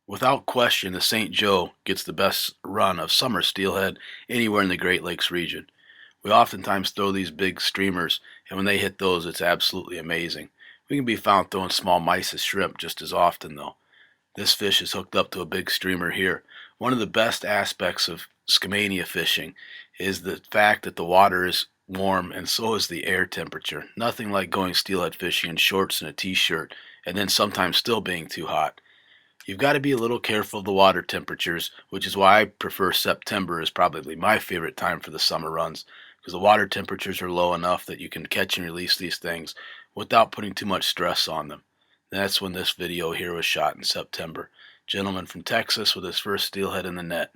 Without question, the St. Joe gets the best run of summer steelhead anywhere in the Great Lakes region. We oftentimes throw these big streamers, and when they hit those, it's absolutely amazing. We can be found throwing small mysis shrimp just as often, though. This fish is hooked up to a big streamer here. One of the best aspects of Skamania fishing is the fact that the water is warm and so is the air temperature. Nothing like going steelhead fishing in shorts and a t-shirt and then sometimes still being too hot. You've got to be a little careful of the water temperatures, which is why I prefer September is probably my favorite time for the summer runs, because the water temperatures are low enough that you can catch and release these things without putting too much stress on them. That's when this video here was shot in September. Gentleman from Texas with his first steelhead in the net.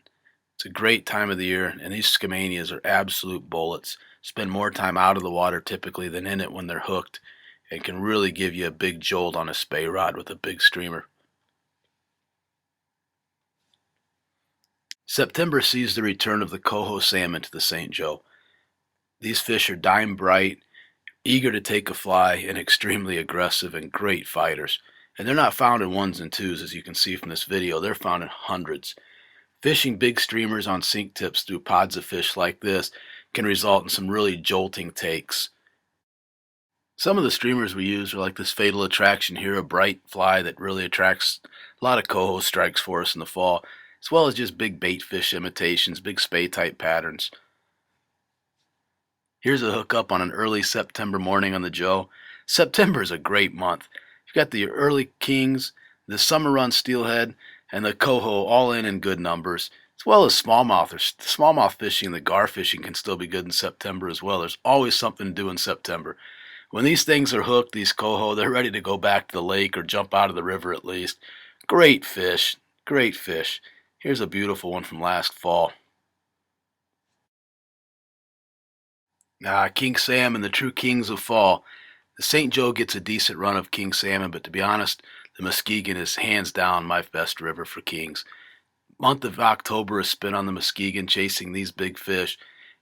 It's a great time of the year, and these Skamanias are absolute bullets. Spend more time out of the water typically than in it when they're hooked, and can really give you a big jolt on a spey rod with a big streamer. September sees the return of the Coho salmon to the St. Joe. These fish are dime bright, eager to take a fly, and extremely aggressive and great fighters. And they're not found in ones and twos, as you can see from this video. They're found in hundreds. Fishing big streamers on sink tips through pods of fish like this can result in some really jolting takes. Some of the streamers we use are like this Fatal Attraction here, a bright fly that really attracts a lot of coho strikes for us in the fall, as well as just big bait fish imitations, big spey type patterns. Here's a hookup on an early September morning on the Joe. September is a great month. You've got the early kings, the summer run steelhead, and the coho all in good numbers, as well as smallmouth. Smallmouth fishing and the gar fishing can still be good in September as well. There's always something to do in September. When these things are hooked, these coho, they're ready to go back to the lake or jump out of the river at least. Great fish, great fish. Here's a beautiful one from last fall. King salmon, the true kings of fall. The St. Joe gets a decent run of king salmon, but to be honest, the Muskegon is hands down my best river for kings. Month of October is spent on the Muskegon chasing these big fish,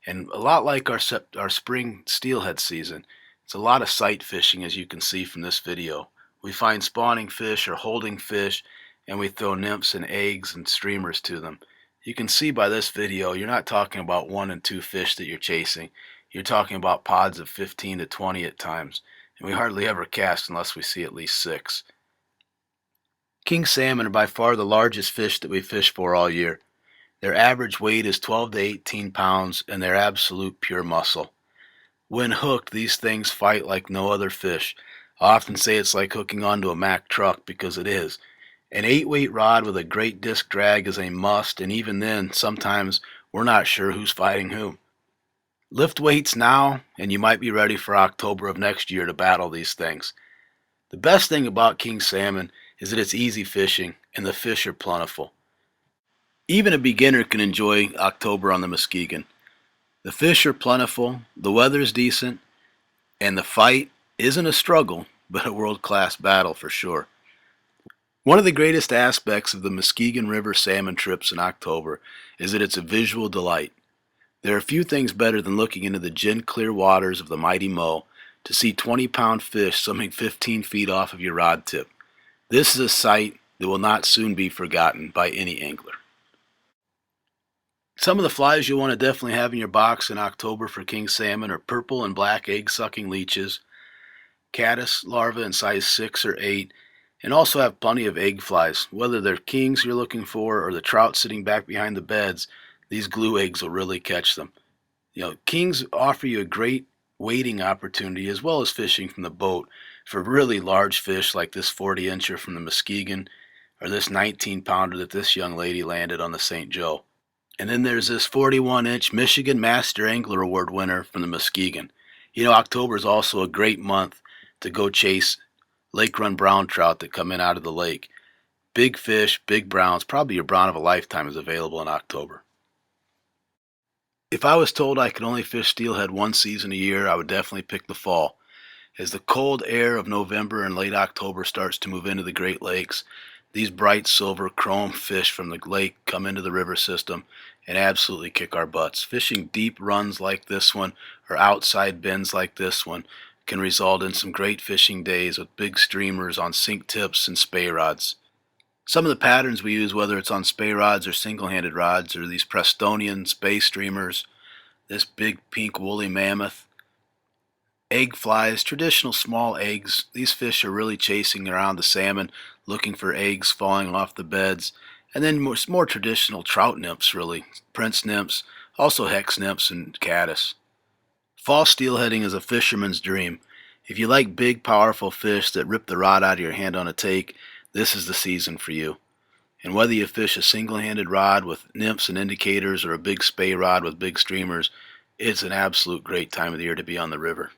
and a lot like our spring steelhead season, it's a lot of sight fishing, as you can see from this video. We find spawning fish or holding fish, and we throw nymphs and eggs and streamers to them. You can see by this video, you're not talking about 1 and 2 fish that you're chasing. You're talking about pods of 15 to 20 at times, and we hardly ever cast unless we see at least 6. King salmon are by far the largest fish that we fish for all year. Their average weight is 12 to 18 pounds, and they're absolute pure muscle. When hooked, these things fight like no other fish. I often say it's like hooking onto a Mack truck, because it is. An 8-weight rod with a great disc drag is a must, and even then, sometimes we're not sure who's fighting whom. Lift weights now, and you might be ready for October of next year to battle these things. The best thing about king salmon is that it's easy fishing, and the fish are plentiful. Even a beginner can enjoy October on the Muskegon. The fish are plentiful, the weather's decent, and the fight isn't a struggle, but a world-class battle for sure. One of the greatest aspects of the Muskegon River salmon trips in October is that it's a visual delight. There are few things better than looking into the gin-clear waters of the mighty Moe to see 20-pound fish swimming 15 feet off of your rod tip. This is a sight that will not soon be forgotten by any angler. Some of the flies you'll want to definitely have in your box in October for king salmon are purple and black egg-sucking leeches, caddis larvae in size 6 or 8, and also have plenty of egg flies. Whether they're kings you're looking for or the trout sitting back behind the beds, these glue eggs will really catch them. Kings offer you a great wading opportunity as well as fishing from the boat for really large fish like this 40-incher from the Muskegon or this 19-pounder that this young lady landed on the St. Joe. And then there's this 41-inch Michigan Master Angler Award winner from the Muskegon. October is also a great month to go chase lake run brown trout that come in out of the lake. Big fish, big browns, probably your brown of a lifetime is available in October. If I was told I could only fish steelhead one season a year, I would definitely pick the fall. As the cold air of November and late October starts to move into the Great Lakes, these bright silver chrome fish from the lake come into the river system and absolutely kick our butts. Fishing deep runs like this one or outside bends like this one can result in some great fishing days with big streamers on sink tips and spey rods. Some of the patterns we use, whether it's on spey rods or single-handed rods, are these Prestonian spey streamers, this big pink woolly mammoth, egg flies, traditional small eggs. These fish are really chasing around the salmon, looking for eggs falling off the beds. And then more traditional trout nymphs, really, prince nymphs, also hex nymphs and caddis. Fall steelheading is a fisherman's dream. If you like big, powerful fish that rip the rod out of your hand on a take, this is the season for you. And whether you fish a single-handed rod with nymphs and indicators or a big spey rod with big streamers, it's an absolute great time of the year to be on the river.